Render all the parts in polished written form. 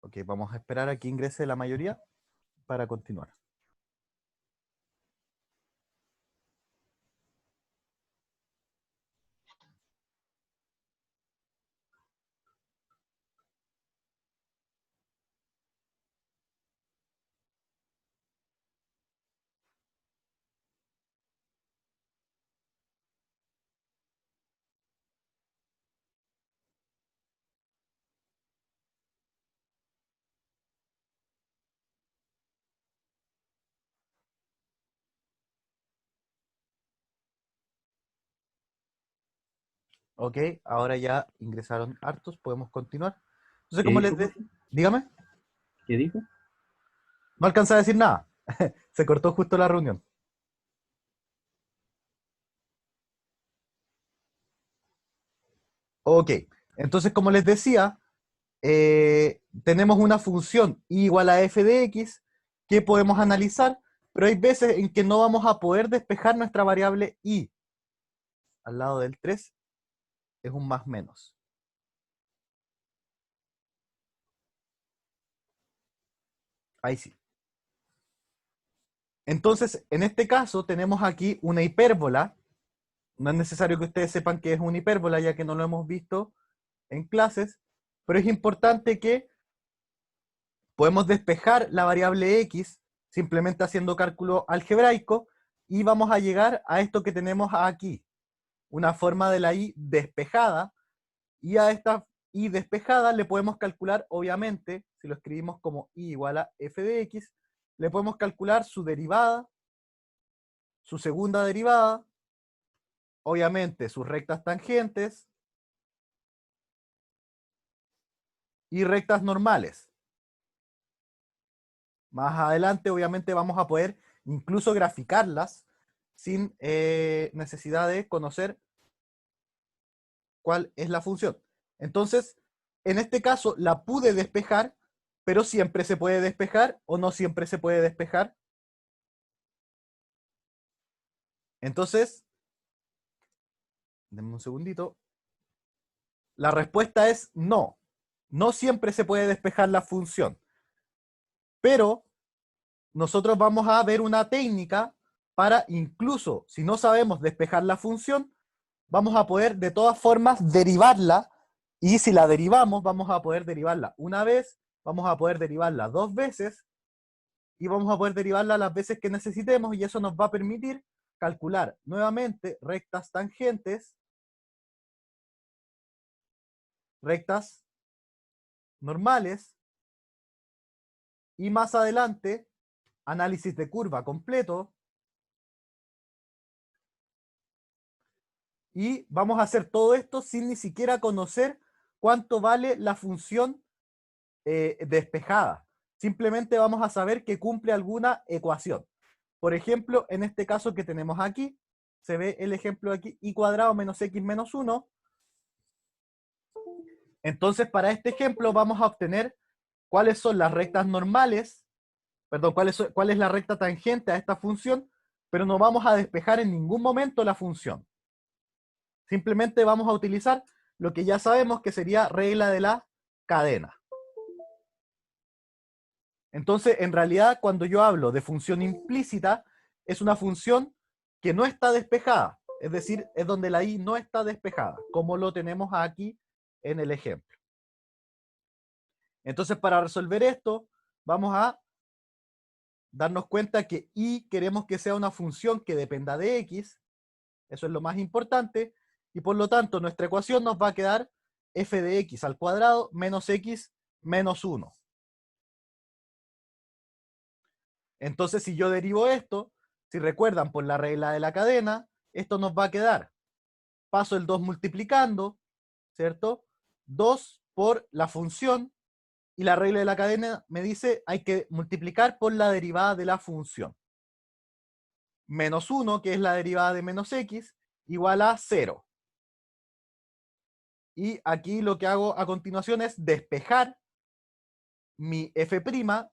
Ok, vamos a esperar a que ingrese la mayoría para continuar. Ok, ahora ya ingresaron hartos, podemos continuar. Entonces, ¿Qué como dijo, profe? dígame, ¿Qué dijo? no alcanza a decir nada. Se cortó justo la reunión. Ok, entonces como les decía, tenemos una función y igual a f de x que podemos analizar, pero hay veces en que no vamos a poder despejar nuestra variable y. Al lado del 3 es un más menos. Ahí sí. Entonces, en este caso tenemos aquí una hipérbola. No es necesario que ustedes sepan que es una hipérbola, ya que no lo hemos visto en clases, pero es importante que podemos despejar la variable x simplemente haciendo cálculo algebraico y vamos a llegar a esto que tenemos aquí, una forma de la y despejada, y a esta y despejada le podemos calcular, obviamente, si lo escribimos como y igual a f de x, le podemos calcular su derivada, su segunda derivada, obviamente sus rectas tangentes y rectas normales. Más adelante, obviamente, vamos a poder incluso graficarlas sin necesidad de conocer cuál es la función. Entonces, en este caso, la pude despejar, pero siempre se puede despejar o no siempre se puede despejar. Entonces, denme un segundito. La respuesta es no. No siempre se puede despejar la función. Pero nosotros vamos a ver una técnica para incluso, si no sabemos despejar la función, vamos a poder de todas formas derivarla, y si la derivamos, vamos a poder derivarla una vez, vamos a poder derivarla dos veces, y vamos a poder derivarla las veces que necesitemos, y eso nos va a permitir calcular nuevamente rectas tangentes, rectas normales, y más adelante, análisis de curva completo, y vamos a hacer todo esto sin ni siquiera conocer cuánto vale la función despejada. Simplemente vamos a saber que cumple alguna ecuación. Por ejemplo, en este caso que tenemos aquí, se ve el ejemplo aquí, y cuadrado menos x menos 1. Entonces, para este ejemplo vamos a obtener cuáles son las rectas normales, perdón, cuál es la recta tangente a esta función, pero no vamos a despejar en ningún momento la función. Simplemente vamos a utilizar lo que ya sabemos que sería regla de la cadena. Entonces, en realidad, cuando yo hablo de función implícita, es una función que no está despejada. Es decir, es donde la i no está despejada, como lo tenemos aquí en el ejemplo. Entonces, para resolver esto, vamos a darnos cuenta que i queremos que sea una función que dependa de x. Eso es lo más importante. Y por lo tanto, nuestra ecuación nos va a quedar f de x al cuadrado menos x menos 1. Entonces, si yo derivo esto, si recuerdan por la regla de la cadena, esto nos va a quedar, paso el 2 multiplicando, ¿cierto? 2 por la función, y la regla de la cadena me dice hay que multiplicar por la derivada de la función. Menos 1, que es la derivada de menos x, igual a 0. Y aquí lo que hago a continuación es despejar mi f',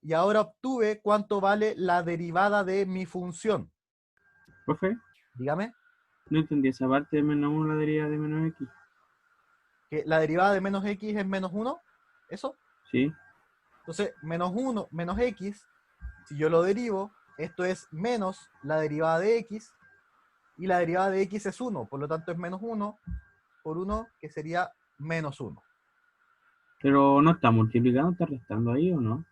y ahora obtuve cuánto vale la derivada de mi función. Profe, Dígame. no entendí esa parte de menos 1 la derivada de menos x. Que la derivada de menos x es menos 1, ¿eso? ¿Sí? Entonces, menos 1, menos x, si yo lo derivo, esto es menos la derivada de x, y la derivada de x es 1, por lo tanto es menos 1 por 1, que sería menos 1. Pero no está multiplicando, está restando ahí o no.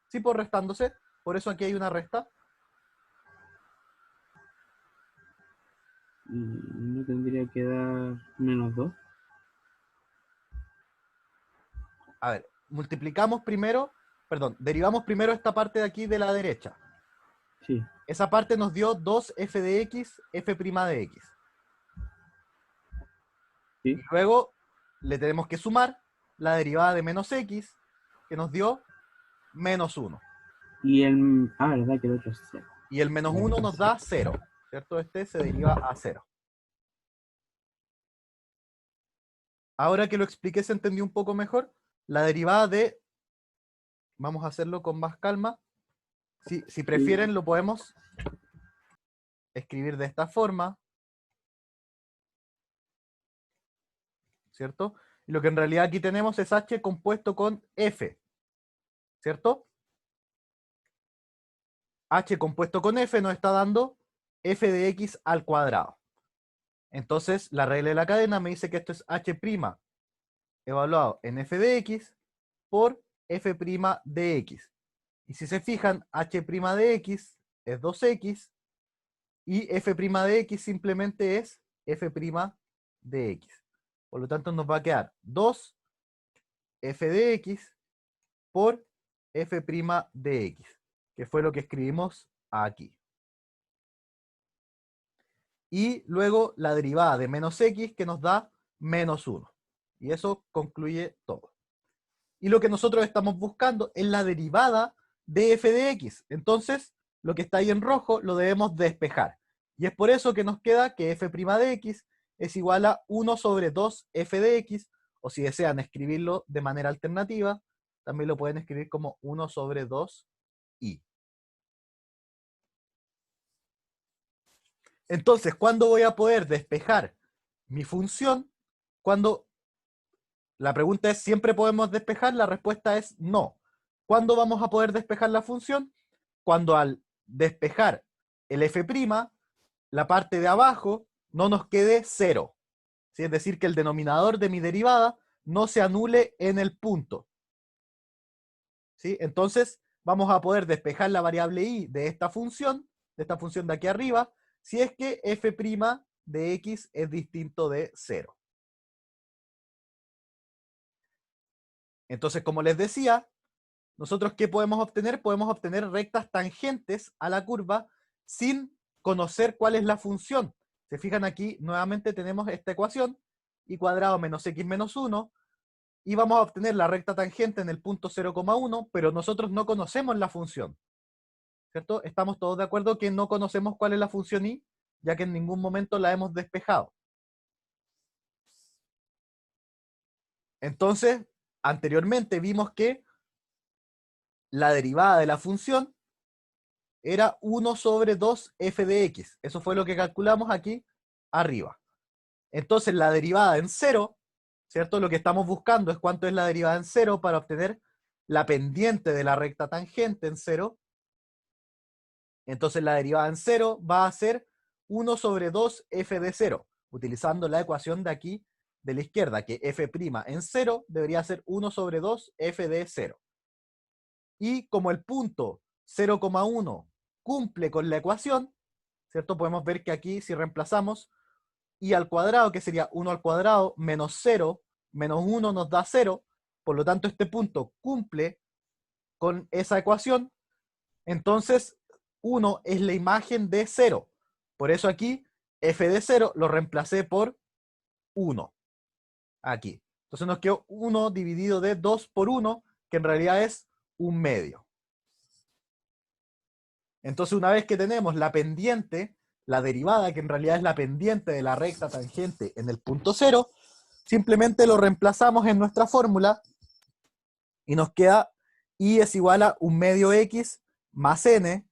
Sí, por restándose, por eso aquí hay una resta. Y no tendría que dar menos 2. A ver, multiplicamos primero, perdón, derivamos primero esta parte de aquí de la derecha. Sí, Esa parte nos dio 2f de x, f' de x. sí. Y luego le tenemos que sumar la derivada de menos x, que nos dio menos 1. Y el. Ah, verdad que el otro es 0. Y el menos 1 nos da 0, ¿cierto? Este se deriva a 0. Ahora que lo expliqué, se entendió un poco mejor. La derivada de... Vamos a hacerlo con más calma. Si prefieren, lo podemos escribir de esta forma, ¿cierto? Y lo que en realidad aquí tenemos es h compuesto con f, ¿cierto? H compuesto con f nos está dando f de x al cuadrado. Entonces, la regla de la cadena me dice que esto es h' evaluado en f de x por f' de x. Y si se fijan, h' de x es 2x y f' de x simplemente es f' de x. Por lo tanto, nos va a quedar 2 f de x por f' de x, que fue lo que escribimos aquí. Y luego la derivada de menos x, que nos da menos 1. Y eso concluye todo. Y lo que nosotros estamos buscando es la derivada de f de x. Entonces, lo que está ahí en rojo lo debemos despejar. Y es por eso que nos queda que f' de x es igual a 1 sobre 2 f de x, o si desean escribirlo de manera alternativa, también lo pueden escribir como 1 sobre 2i. Entonces, ¿cuándo voy a poder despejar mi función? Cuando la pregunta es, ¿siempre podemos despejar? La respuesta es no. ¿Cuándo vamos a poder despejar la función? Cuando al despejar el f', la parte de abajo no nos quede 0. ¿Sí? Es decir, que el denominador de mi derivada no se anule en el punto. ¿Sí? Entonces, vamos a poder despejar la variable y de esta función de aquí arriba, si es que f' de x es distinto de 0. Entonces, como les decía, nosotros ¿qué podemos obtener? Podemos obtener rectas tangentes a la curva sin conocer cuál es la función. Se fijan aquí, nuevamente tenemos esta ecuación, y cuadrado menos x menos 1, y vamos a obtener la recta tangente en el punto 0,1, pero nosotros no conocemos la función, ¿cierto? Estamos todos de acuerdo que no conocemos cuál es la función y, ya que en ningún momento la hemos despejado. Entonces, anteriormente vimos que la derivada de la función era 1 sobre 2 f de x. Eso fue lo que calculamos aquí arriba. Entonces, la derivada en 0, ¿cierto? Lo que estamos buscando es cuánto es la derivada en 0 para obtener la pendiente de la recta tangente en 0. Entonces, la derivada en 0 va a ser 1 sobre 2 f de 0, utilizando la ecuación de aquí de la izquierda, que f' en 0 debería ser 1 sobre 2 f de 0. Y como el punto 0,1 cumple con la ecuación, ¿cierto? Podemos ver que aquí si reemplazamos y al cuadrado, que sería 1 al cuadrado menos 0, menos 1 nos da 0, por lo tanto este punto cumple con esa ecuación, entonces 1 es la imagen de 0. Por eso aquí f de 0 lo reemplacé por 1. Aquí. Entonces nos quedó 1 dividido de 2 por 1, que en realidad es 1/2. Entonces, una vez que tenemos la pendiente, la derivada, que en realidad es la pendiente de la recta tangente en el punto 0, simplemente lo reemplazamos en nuestra fórmula y nos queda y es igual a 1/2 x más n.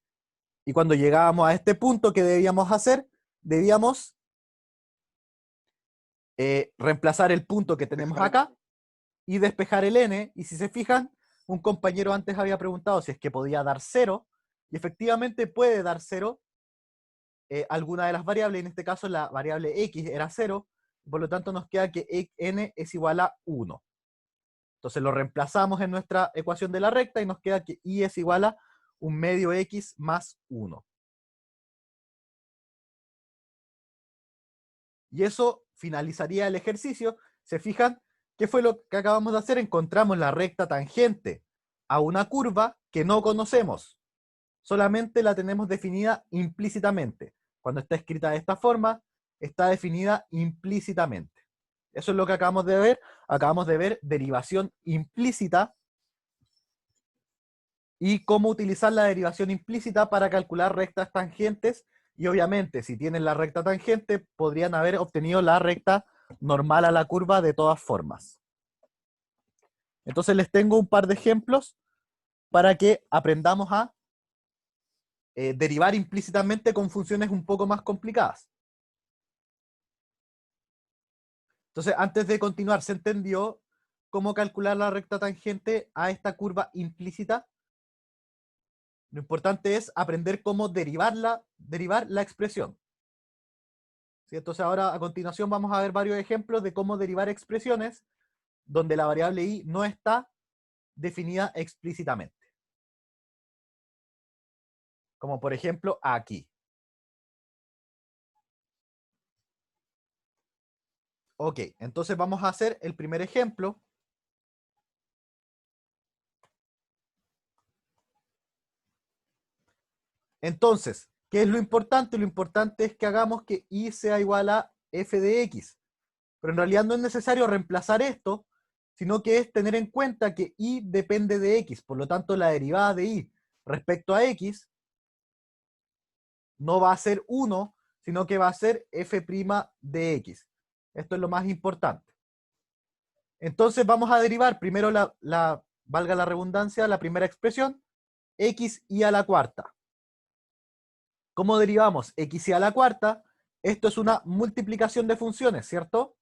Y cuando llegábamos a este punto, ¿qué debíamos hacer? Debíamos reemplazar el punto que tenemos acá y despejar el n. Y si se fijan, un compañero antes había preguntado si es que podía dar 0, y efectivamente puede dar 0 alguna de las variables, en este caso la variable x era 0, por lo tanto nos queda que n es igual a 1. Entonces lo reemplazamos en nuestra ecuación de la recta y nos queda que y es igual a un medio x más 1. Y eso finalizaría el ejercicio. ¿Se fijan? ¿Qué fue lo que acabamos de hacer? Encontramos la recta tangente a una curva que no conocemos. Solamente la tenemos definida implícitamente. Cuando está escrita de esta forma, está definida implícitamente. Eso es lo que acabamos de ver. Acabamos de ver derivación implícita y cómo utilizar la derivación implícita para calcular rectas tangentes. Y obviamente, si tienen la recta tangente, podrían haber obtenido la recta normal a la curva de todas formas. Entonces les tengo un par de ejemplos para que aprendamos a derivar implícitamente con funciones un poco más complicadas. Entonces, antes de continuar, ¿se entendió cómo calcular la recta tangente a esta curva implícita? Lo importante es aprender cómo derivar la expresión. ¿Sí? Entonces ahora a continuación vamos a ver varios ejemplos de cómo derivar expresiones donde la variable y no está definida explícitamente. Como por ejemplo aquí. Ok, entonces vamos a hacer el primer ejemplo. Entonces, ¿qué es lo importante? Lo importante es que hagamos que y sea igual a f de x. Pero en realidad no es necesario reemplazar esto, sino que es tener en cuenta que y depende de x. Por lo tanto, la derivada de y respecto a x no va a ser 1, sino que va a ser f' de x. Esto es lo más importante. Entonces vamos a derivar primero valga la redundancia, la primera expresión, x y a la cuarta. ¿Cómo derivamos x y a la cuarta? Esto es una multiplicación de funciones, ¿cierto?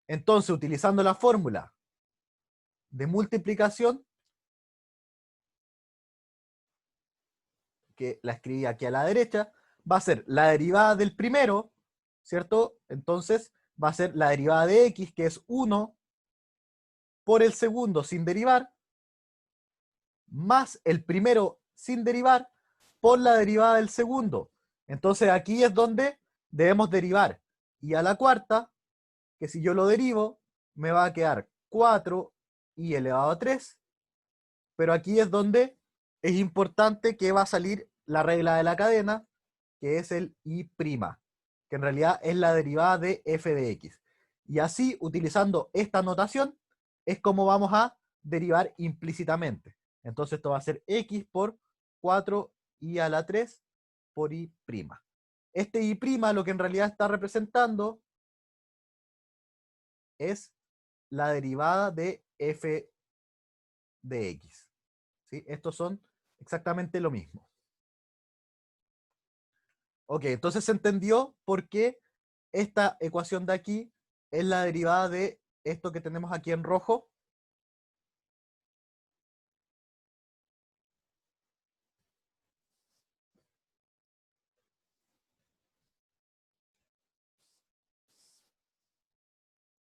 Entonces, utilizando la fórmula de multiplicación, que la escribí aquí a la derecha, va a ser la derivada del primero, ¿cierto? Entonces va a ser la derivada de x, que es 1, por el segundo sin derivar, más el primero sin derivar, por la derivada del segundo. Entonces aquí es donde debemos derivar y a la cuarta, que si yo lo derivo, me va a quedar 4 y elevado a 3, pero aquí es donde es importante que va a salir la regla de la cadena, que es el i', que en realidad es la derivada de f de x. Y así, utilizando esta notación, es como vamos a derivar implícitamente. Entonces esto va a ser x por 4i a la 3 por i'. Este i' lo que en realidad está representando es la derivada de f de x. ¿Sí? Estos son exactamente lo mismo. Ok, entonces se entendió por qué esta ecuación de aquí es la derivada de esto que tenemos aquí en rojo.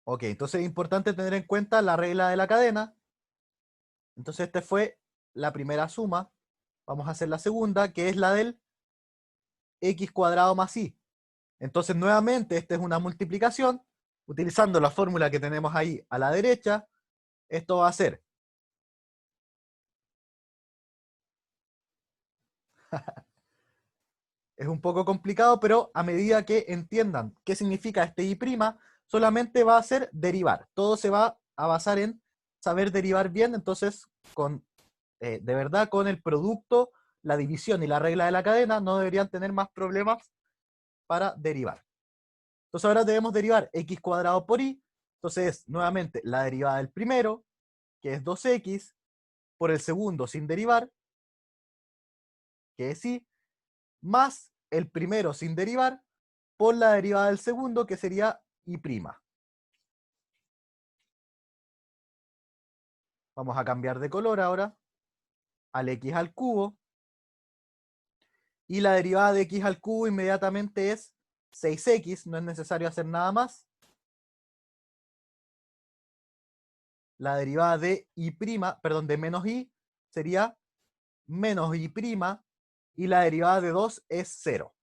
Ok, entonces es importante tener en cuenta la regla de la cadena. Entonces esta fue la primera suma. Vamos a hacer la segunda, que es la del x cuadrado más y. Entonces nuevamente esta es una multiplicación. Utilizando la fórmula que tenemos ahí a la derecha, esto va a ser es un poco complicado, pero a medida que entiendan qué significa este i', solamente va a ser derivar. Todo se va a basar en saber derivar bien, entonces de verdad con el producto, la división y la regla de la cadena no deberían tener más problemas para derivar. Entonces ahora debemos derivar x cuadrado por y, entonces nuevamente la derivada del primero, que es 2x, por el segundo sin derivar, que es y, más el primero sin derivar, por la derivada del segundo, que sería i'. Vamos a cambiar de color ahora al x al cubo. Y la derivada de x al cubo inmediatamente es 6x, no es necesario hacer nada más. La derivada de y', perdón, de menos y sería menos y', y la derivada de 2 es 0.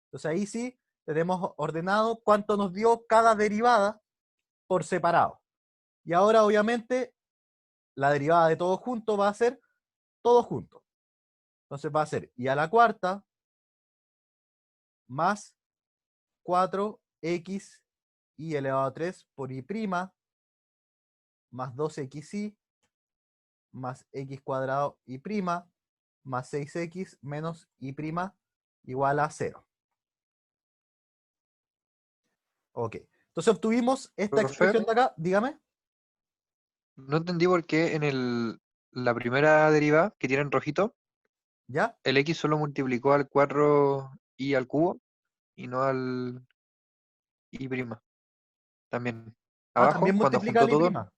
Entonces ahí sí tenemos ordenado cuánto nos dio cada derivada por separado. Y ahora obviamente la derivada de todo junto va a ser todo junto. Entonces va a ser y a la cuarta más 4x y elevado a 3 por y' más 2xy más x cuadrado y' más 6x menos y' igual a 0. Ok. Entonces obtuvimos esta Profe, expresión de acá. Dígame. no entendí por qué la primera derivada que tiene en rojito, ¿Ya? el x solo multiplicó al 4y al cubo y no al y'. También. Ah, también Abajo, cuando multiplica juntó el y'. todo.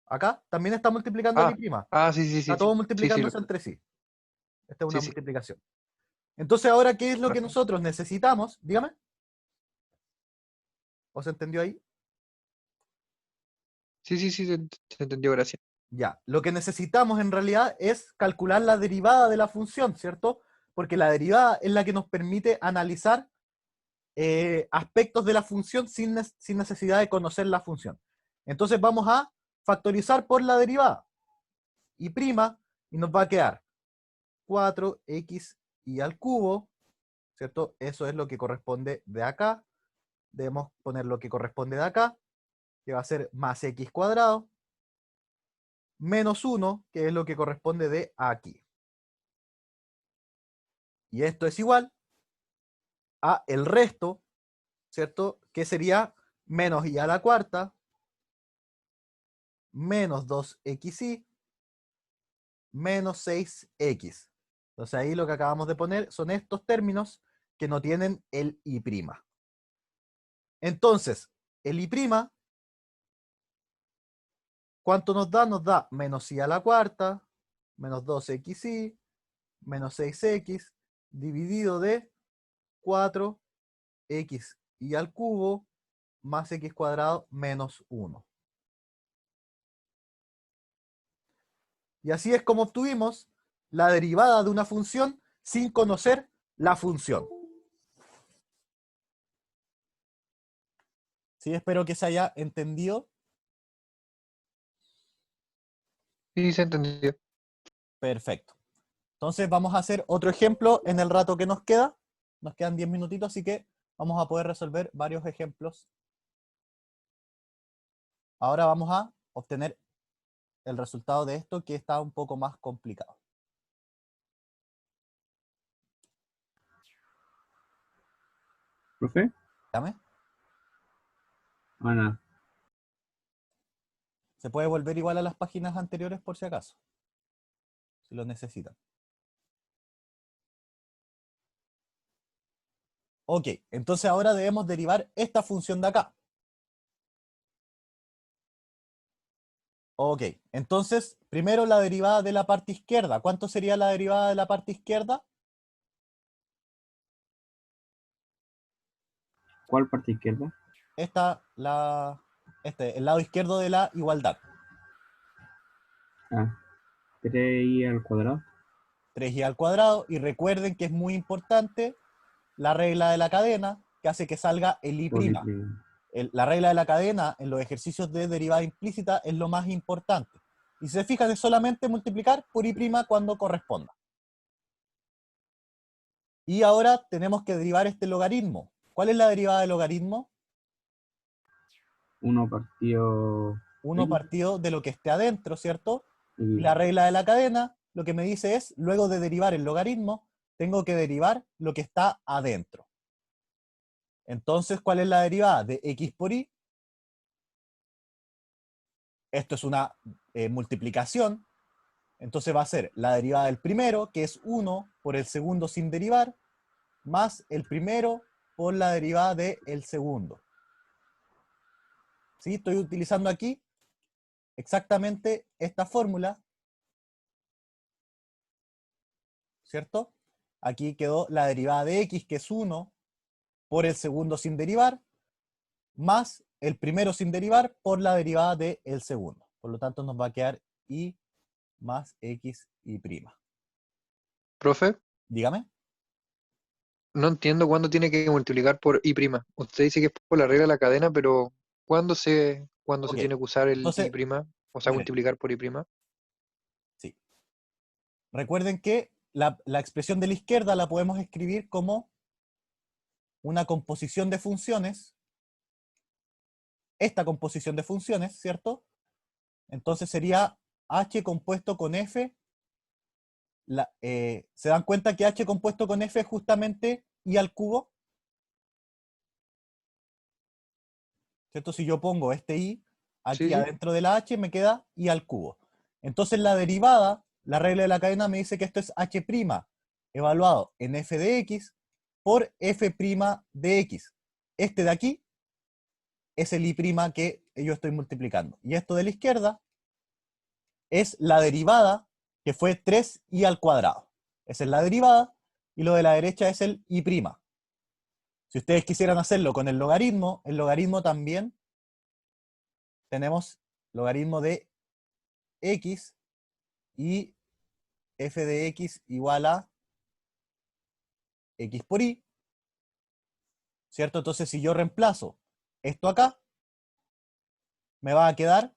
Acá también está multiplicando el Ah, y'. sí, sí, Está sí, todo sí. Sí, sí, multiplicándose entre sí. Esta es una sí, sí. multiplicación. Entonces, ahora, ¿qué es lo que Perfecto. nosotros necesitamos? Dígame. ¿O se entendió ahí? Sí, sí, sí, se entendió, gracias. Ya. Lo que necesitamos en realidad es calcular la derivada de la función, ¿cierto? Porque la derivada es la que nos permite analizar aspectos de la función sin necesidad de conocer la función. Entonces vamos a factorizar por la derivada. Y prima, y nos va a quedar 4x y al cubo, ¿cierto? Eso es lo que corresponde de acá. Debemos poner lo que corresponde de acá, que va a ser más x cuadrado, menos 1, que es lo que corresponde de aquí. Y esto es igual a el resto, ¿cierto? Que sería menos y a la cuarta, menos 2xy, menos 6x. Entonces ahí lo que acabamos de poner son estos términos que no tienen el y'. Entonces, el y', ¿cuánto nos da? Nos da menos y a la cuarta, menos 2xy, menos 6x, dividido de 4x y al cubo, más x cuadrado, menos 1. Y así es como obtuvimos la derivada de una función sin conocer la función. Sí, espero que se haya entendido. Sí, se entendió. Perfecto. Entonces vamos a hacer otro ejemplo en el rato que nos queda. Nos quedan 10 minutitos, así que vamos a poder resolver varios ejemplos. Ahora vamos a obtener el resultado de esto, que está un poco más complicado. ¿Profe? ¿Dame? Ana, Se puede volver igual a las páginas anteriores por si acaso, si lo necesitan. Ok, entonces ahora debemos derivar esta función de acá. Ok, entonces, primero la derivada de la parte izquierda. ¿Cuánto sería la derivada de la parte izquierda? ¿cuál parte izquierda? El lado izquierdo de la igualdad. Ah, 3i al cuadrado. 3y al cuadrado. Y recuerden que es muy importante la regla de la cadena, que hace que salga el y'. Por y prima. La regla de la cadena en los ejercicios de derivada implícita es lo más importante. Y si se fijan, es solamente multiplicar por y' cuando corresponda. Y ahora tenemos que derivar este logaritmo. ¿Cuál es la derivada del logaritmo? 1 partido 1 x partido de lo que esté adentro, ¿cierto? Y y la regla de la cadena lo que me dice es, luego de derivar el logaritmo, tengo que derivar lo que está adentro. Entonces, ¿cuál es la derivada de x por y? Esto es una multiplicación. Entonces va a ser la derivada del primero, que es 1 por el segundo sin derivar, más el primero por la derivada del segundo. ¿Sí? Estoy utilizando aquí exactamente esta fórmula, ¿cierto? Aquí quedó la derivada de x, que es 1 por el segundo sin derivar, más el primero sin derivar por la derivada del segundo. Por lo tanto, nos va a quedar y más x y prima. Profe, Dígame. no entiendo cuándo tiene que multiplicar por i prima. Usted dice que es por la regla de la cadena, pero cuándo se Ok, tiene que usar el i entonces, prima? O sea, miren, multiplicar por i prima. sí. Recuerden que la expresión de la izquierda la podemos escribir como una composición de funciones, esta composición de funciones, ¿cierto? Entonces sería h compuesto con f. ¿Se dan cuenta que h compuesto con f es justamente i al cubo? ¿Cierto? Si yo pongo este i Sí, aquí sí. adentro de la h, me queda i al cubo. Entonces la derivada, la regla de la cadena me dice que esto es h' evaluado en f de x por f' de x. Este de aquí es el i' que yo estoy multiplicando. Y esto de la izquierda es la derivada, que fue 3i al cuadrado. Esa es la derivada, y lo de la derecha es el i'. Si ustedes quisieran hacerlo con el logaritmo también tenemos logaritmo de x y f de x igual a x por y, ¿cierto? Entonces, si yo reemplazo esto acá, me va a quedar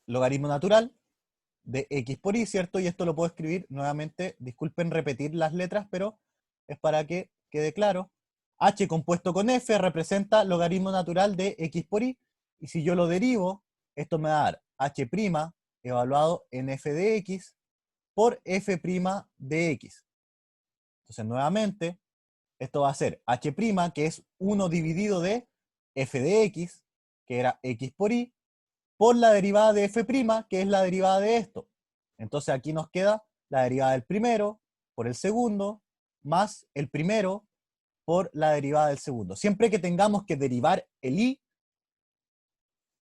logaritmo natural de x por y, ¿cierto? Y esto lo puedo escribir nuevamente, disculpen repetir las letras, pero es para que quede claro. H compuesto con f representa logaritmo natural de x por y, y si yo lo derivo, esto me va a dar h' evaluado en f de x por f' de x. Entonces, nuevamente, esto va a ser h', que es 1 dividido de f de x, que era x por y, por la derivada de f', que es la derivada de esto. Entonces aquí nos queda la derivada del primero por el segundo, más el primero por la derivada del segundo. Siempre que tengamos que derivar el i,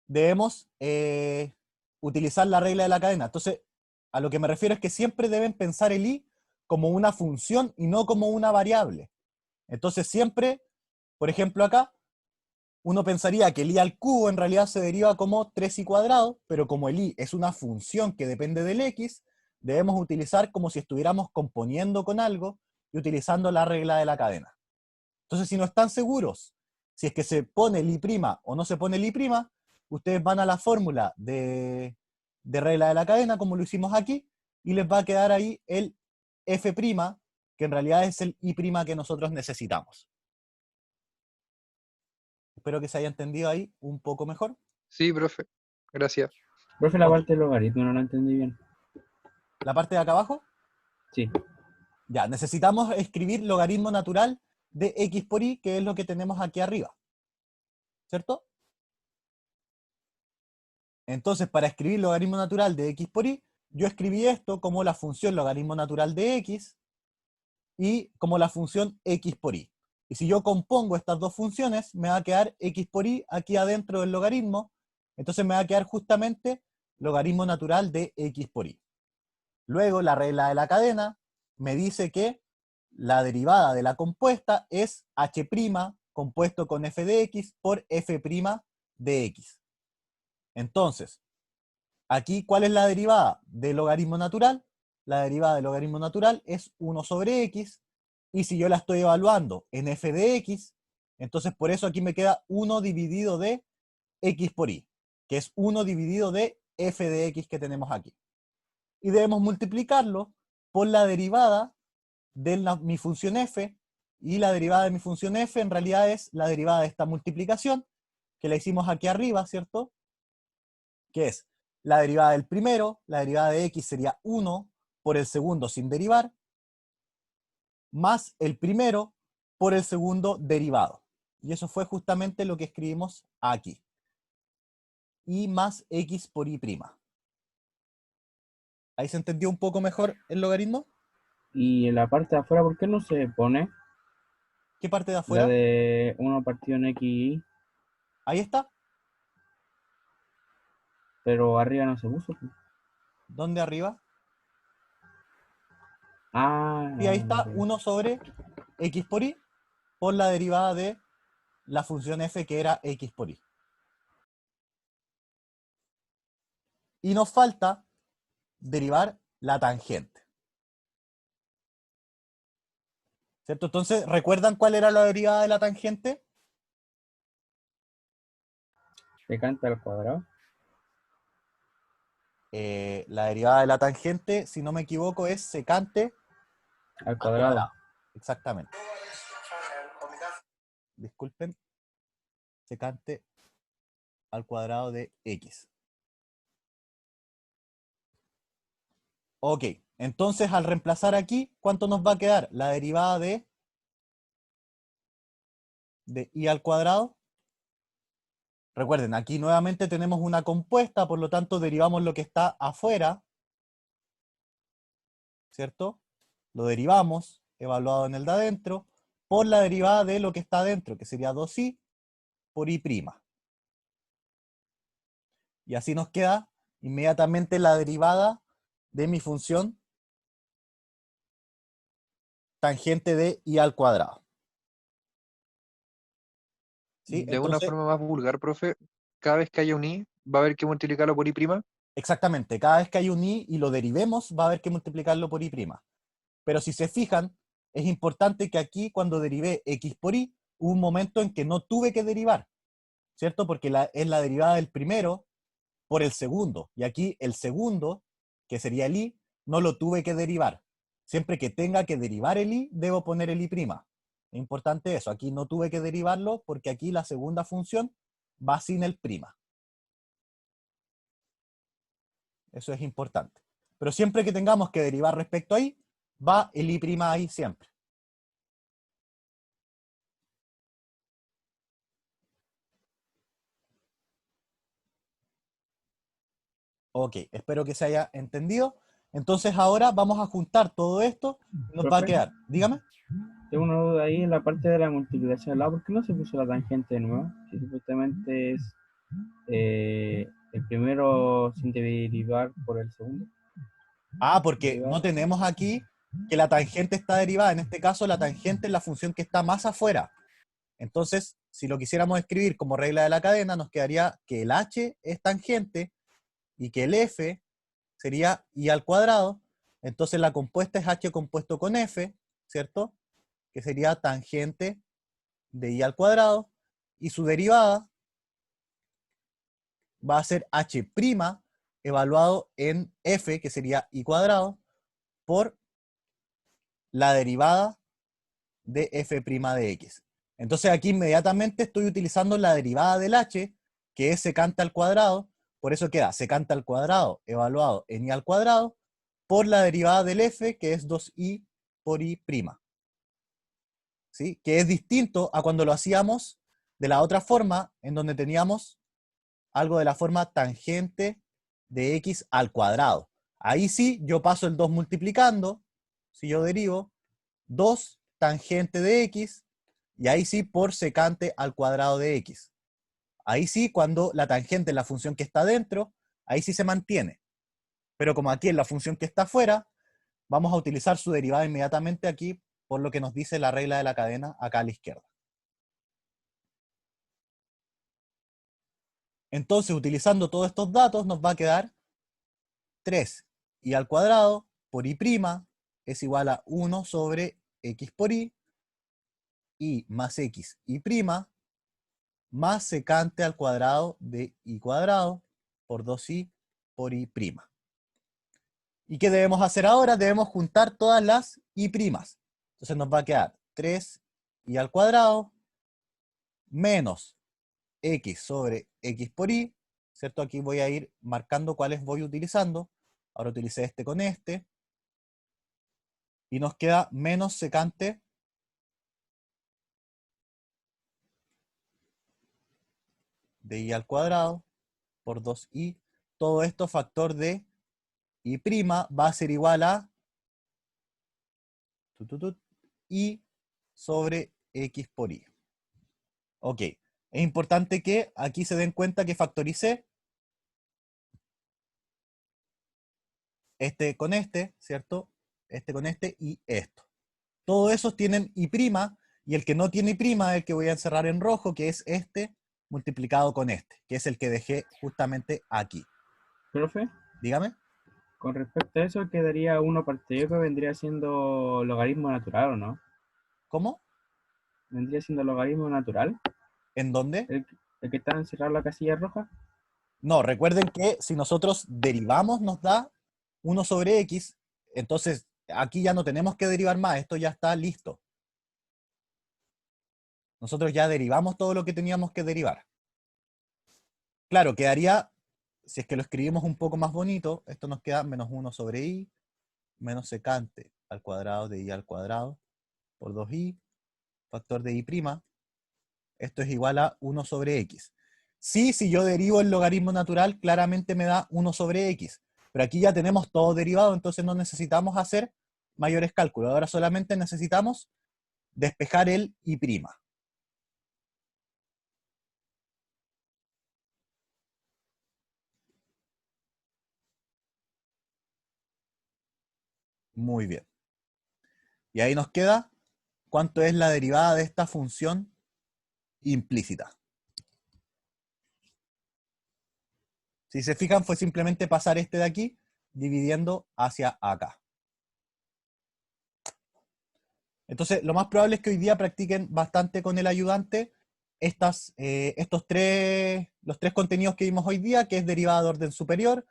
debemos utilizar la regla de la cadena. Entonces, a lo que me refiero es que siempre deben pensar el i como una función y no como una variable. Entonces siempre, por ejemplo acá, uno pensaría que el i al cubo en realidad se deriva como 3i cuadrado, pero como el i es una función que depende del x, debemos utilizar como si estuviéramos componiendo con algo y utilizando la regla de la cadena. Entonces, si no están seguros si es que se pone el i' o no se pone el i', ustedes van a la fórmula de regla de la cadena, como lo hicimos aquí, y les va a quedar ahí el f', que en realidad es el i' que nosotros necesitamos. Espero que se haya entendido ahí un poco mejor. Sí, profe. Gracias. Profe, la Ok, parte del logaritmo no la entendí bien. la parte de acá abajo, Sí. ya, necesitamos escribir logaritmo natural de x por y, que es lo que tenemos aquí arriba, ¿cierto? Entonces, para escribir logaritmo natural de x por y, yo escribí esto como la función logaritmo natural de x y como la función x por y. Y si yo compongo estas dos funciones, me va a quedar x por y aquí adentro del logaritmo, entonces me va a quedar justamente logaritmo natural de x por y. Luego, la regla de la cadena me dice que la derivada de la compuesta es h' compuesto con f de x por f' de x. Entonces, aquí, ¿cuál es la derivada del logaritmo natural? La derivada del logaritmo natural es 1 sobre x, y si yo la estoy evaluando en f de x, entonces por eso aquí me queda 1 dividido de x por y, que es 1 dividido de f de x que tenemos aquí. Y debemos multiplicarlo por la derivada de mi función f, y la derivada de mi función f en realidad es la derivada de esta multiplicación, que la hicimos aquí arriba, ¿cierto? Que es la derivada del primero, la derivada de x sería 1 por el segundo sin derivar, más el primero por el segundo derivado. Y eso fue justamente lo que escribimos aquí. Y más x por y'. ¿Ahí se entendió un poco mejor el logaritmo? Y en la parte de afuera, ¿por qué no se pone ¿Qué parte de la afuera? de 1 partido en x? Ahí está. Pero arriba no se puso, pues. ¿Dónde arriba? Ah, Y ahí está ok. 1 sobre x por y por la derivada de la función f que era x por y. Y nos falta derivar la tangente. ¿Cierto? Entonces, ¿recuerdan cuál era la derivada de la tangente? Secante al cuadrado. La derivada de la tangente, si no me equivoco, es secante Al al cuadrado. cuadrado. Exactamente. Disculpen. Secante al cuadrado de x. Ok, entonces al reemplazar aquí, ¿cuánto nos va a quedar? La derivada de y al cuadrado. Recuerden, aquí nuevamente tenemos una compuesta, por lo tanto derivamos lo que está afuera, ¿cierto? Lo derivamos, evaluado en el de adentro, por la derivada de lo que está adentro, que sería 2i por i'. Y así nos queda inmediatamente la derivada de mi función tangente de i al cuadrado. ¿Sí? De una Entonces, forma más vulgar, profe, cada vez que haya un i, va a haber que multiplicarlo por i'. exactamente, cada vez que hay un i y lo derivemos, va a haber que multiplicarlo por i'. Pero si se fijan, es importante que aquí cuando derivé x por y, hubo un momento en que no tuve que derivar, ¿cierto? Porque es la derivada del primero por el segundo. Y aquí el segundo, que sería el y, no lo tuve que derivar. Siempre que tenga que derivar el y, debo poner el y'. Es importante eso. Aquí no tuve que derivarlo porque aquí la segunda función va sin el prima. Eso es importante. Pero siempre que tengamos que derivar respecto a y, va el y' ahí siempre. Ok, espero que se haya entendido. Entonces ahora vamos a juntar todo esto y nos va a Profe, quedar. Dígame. tengo una duda ahí en la parte de la multiplicación al lado. ¿Por qué no se puso la tangente de nuevo? Si supuestamente es el primero sin derivar por el segundo. Ah, porque Derivar. no tenemos aquí que la tangente está derivada. En este caso, la tangente es la función que está más afuera. Entonces, si lo quisiéramos escribir como regla de la cadena, nos quedaría que el h es tangente y que el f sería i al cuadrado. Entonces la compuesta es h compuesto con f, ¿cierto? Que sería tangente de i al cuadrado. Y su derivada va a ser h' evaluado en f, que sería i cuadrado, por la derivada de f' de x. Entonces aquí inmediatamente estoy utilizando la derivada del h, que es secante al cuadrado, por eso queda secante al cuadrado evaluado en i al cuadrado, por la derivada del f, que es 2i por i'. ¿Sí? Que es distinto a cuando lo hacíamos de la otra forma, en donde teníamos algo de la forma tangente de x al cuadrado. Ahí sí, yo paso el 2 multiplicando, si yo derivo, 2 tangente de x, y ahí sí por secante al cuadrado de x. Ahí sí, cuando la tangente es la función que está dentro, ahí sí se mantiene. Pero como aquí es la función que está afuera, vamos a utilizar su derivada inmediatamente aquí, por lo que nos dice la regla de la cadena acá a la izquierda. Entonces, utilizando todos estos datos, nos va a quedar 3i al cuadrado por i' es igual a 1 sobre x por y más x y' más secante al cuadrado de i cuadrado por 2i por i'. ¿Y qué debemos hacer ahora? Debemos juntar todas las i'. Entonces nos va a quedar 3i al cuadrado menos x sobre x por y, ¿cierto? Aquí voy a ir marcando cuáles voy utilizando. Ahora utilicé este con este. Y nos queda menos secante de i al cuadrado por 2i. Todo esto factor de i' va a ser igual a i sobre x por y. Ok, es importante que aquí se den cuenta que factoricé este con este, ¿cierto? Este con este y esto. Todos esos tienen I', y el que no tiene I' es el que voy a encerrar en rojo, que es este multiplicado con este, que es el que dejé justamente aquí. Profe, Dígame. con respecto a eso, quedaría 1 parte de que vendría siendo logaritmo natural, ¿o no? ¿Cómo? Vendría siendo logaritmo natural, ¿En dónde? el que está encerrado en la casilla roja. No, recuerden que si nosotros derivamos nos da 1 sobre x, entonces aquí ya no tenemos que derivar más, esto ya está listo. Nosotros ya derivamos todo lo que teníamos que derivar. Claro, quedaría, si es que lo escribimos un poco más bonito, esto nos queda menos 1 sobre i, menos secante al cuadrado de i al cuadrado, por 2i, factor de i', esto es igual a 1 sobre x. Sí, si yo derivo el logaritmo natural, claramente me da 1 sobre x, pero aquí ya tenemos todo derivado, entonces no necesitamos hacer mayores cálculos, ahora solamente necesitamos despejar el i'. Muy bien. Y ahí nos queda cuánto es la derivada de esta función implícita. Si se fijan, fue simplemente pasar este de aquí, dividiendo hacia acá. Entonces, lo más probable es que hoy día practiquen bastante con el ayudante los tres contenidos que vimos hoy día, que es derivada de orden superior,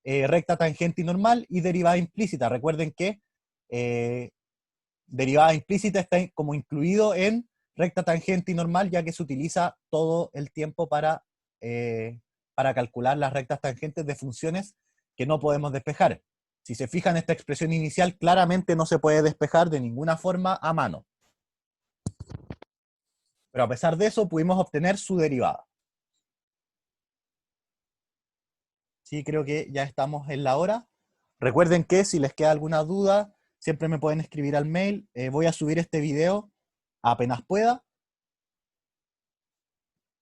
recta, tangente y normal, y derivada implícita. Recuerden que derivada implícita está como incluido en recta, tangente y normal, ya que se utiliza todo el tiempo para calcular las rectas tangentes de funciones que no podemos despejar. Si se fijan, esta expresión inicial claramente no se puede despejar de ninguna forma a mano. Pero a pesar de eso, pudimos obtener su derivada. Sí, creo que ya estamos en la hora. Recuerden que si les queda alguna duda, siempre me pueden escribir al mail. Voy a subir este video apenas pueda.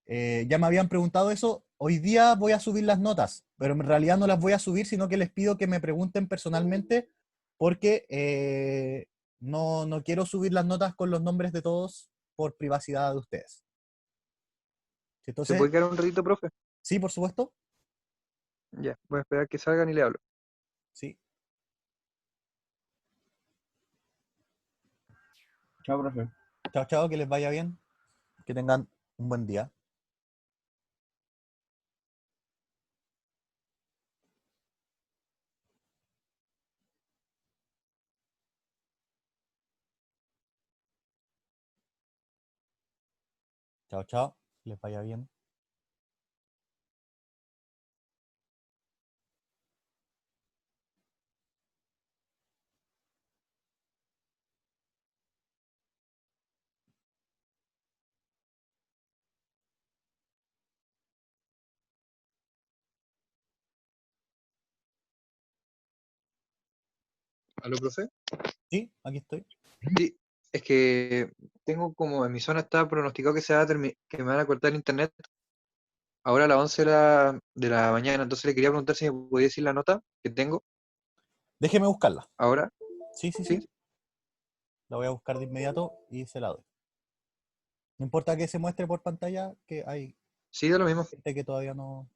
Ya me habían preguntado eso. Hoy día voy a subir las notas, pero en realidad no las voy a subir, sino que les pido que me pregunten personalmente, porque no quiero subir las notas con los nombres de todos por privacidad de ustedes. ¿Se Entonces, puede quedar un ratito, profe? sí, por supuesto. Ya, voy a esperar que salgan y le hablo. Sí. Chao, profe. Chao, chao, que les vaya bien. Que tengan un buen día. Chao, chao. Que les vaya bien. ¿Aló, profe? Sí, aquí estoy. Sí, es que tengo como en mi zona está pronosticado que que me van a cortar el internet ahora a las 11 de la mañana, entonces le quería preguntar si me podía decir la nota que tengo Déjeme buscarla. ahora, Sí, sí, ¿sí? sí. La voy a buscar de inmediato y se la doy. No importa que se muestre por pantalla, que hay Sí, da lo mismo. gente que todavía no.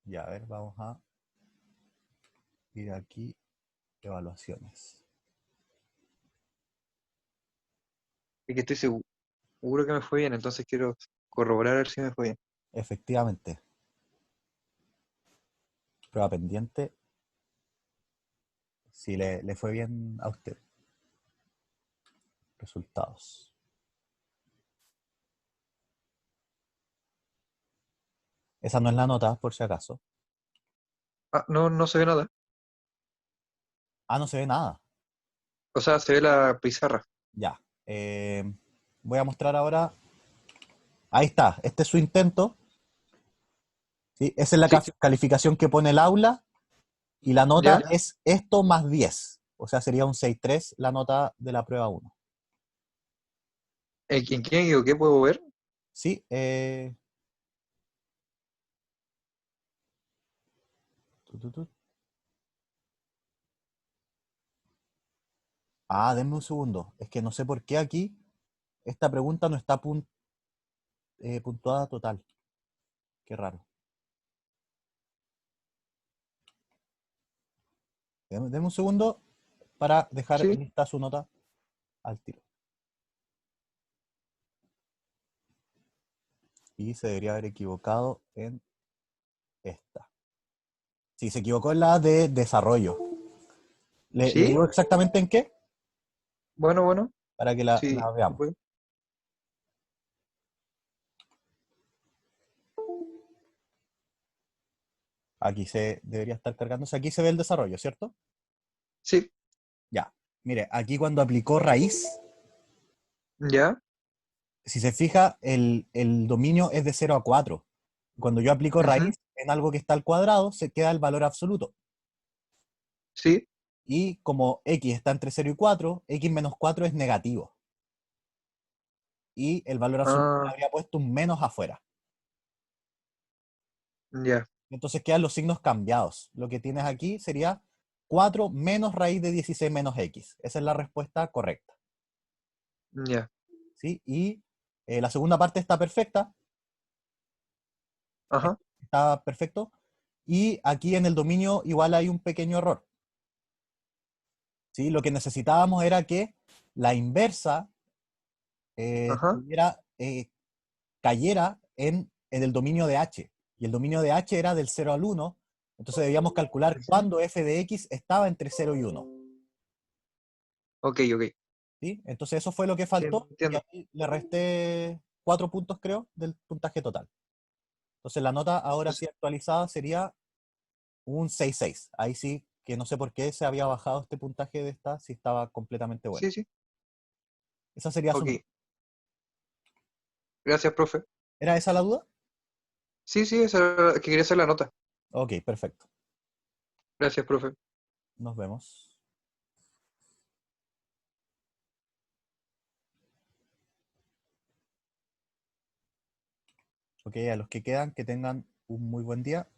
Ya, a ver, vamos a ir aquí, evaluaciones. Es que estoy seguro que me fue bien, entonces quiero corroborar a ver si me fue bien. Efectivamente. Prueba pendiente. Si le fue bien a usted. Resultados. Esa no es la nota, por si acaso. Ah, no, no se ve nada. Ah, no se ve nada. O sea, se ve la pizarra. Ya. Voy a mostrar ahora. Ahí está. Este es su intento. ¿Sí? Esa es la ¿Sí? calificación que pone el aula. Y la nota ¿Ya? es esto más 10. O sea, sería un 6,3 la nota de la prueba 1. ¿En quién me equivoqué? ¿Puedo ver? Sí, tu, tu, tu. Ah, denme un segundo. Es que no sé por qué aquí esta pregunta no está puntuada total. Qué raro. Denme un segundo para dejar Sí. lista su nota al tiro. Y se debería haber equivocado en esta. Sí, se equivocó en la de desarrollo. ¿Le ¿Sí? digo exactamente en qué? Bueno, bueno. Para que Sí, la sí veamos. puede. Aquí se debería estar cargándose. Aquí se ve el desarrollo, ¿cierto? Sí. Ya. Mire, aquí cuando aplicó raíz, ¿Ya? si se fija, el dominio es de 0 a 4. Cuando yo aplico Ujú. raíz en algo que está al cuadrado, se queda el valor absoluto. Sí. Y como x está entre 0 y 4, x menos 4 es negativo. Y el valor absoluto le Ah, habría puesto un menos afuera. ya, Entonces quedan los signos cambiados. Lo que tienes aquí sería 4 menos raíz de 16 menos x. Esa es la respuesta correcta. ya. ¿Sí? Y la segunda parte está perfecta. Ajá. Está perfecto. Y aquí en el dominio igual hay un pequeño error. ¿Sí? Lo que necesitábamos era que la inversa Ajá. cayera en el dominio de h. Y el dominio de h era del 0 al 1. Entonces debíamos calcular Ujú. cuándo f de x estaba entre 0 y 1. Ok, ok. ¿Sí? Entonces eso fue lo que Sí, faltó y entiendo. ahí le resté 4 puntos, creo, del puntaje total. Entonces la nota ahora sí Entonces, actualizada sería un 6,6. Ahí sí que no sé por qué se había bajado este puntaje de esta si estaba completamente buena. sí, sí. Esa sería su Ok. nota. Gracias, profe. ¿Era esa la duda? Sí, sí, esa era que quería hacer la nota. Ok, perfecto. Gracias, profe. Nos vemos. Ok, a los que quedan, que tengan un muy buen día.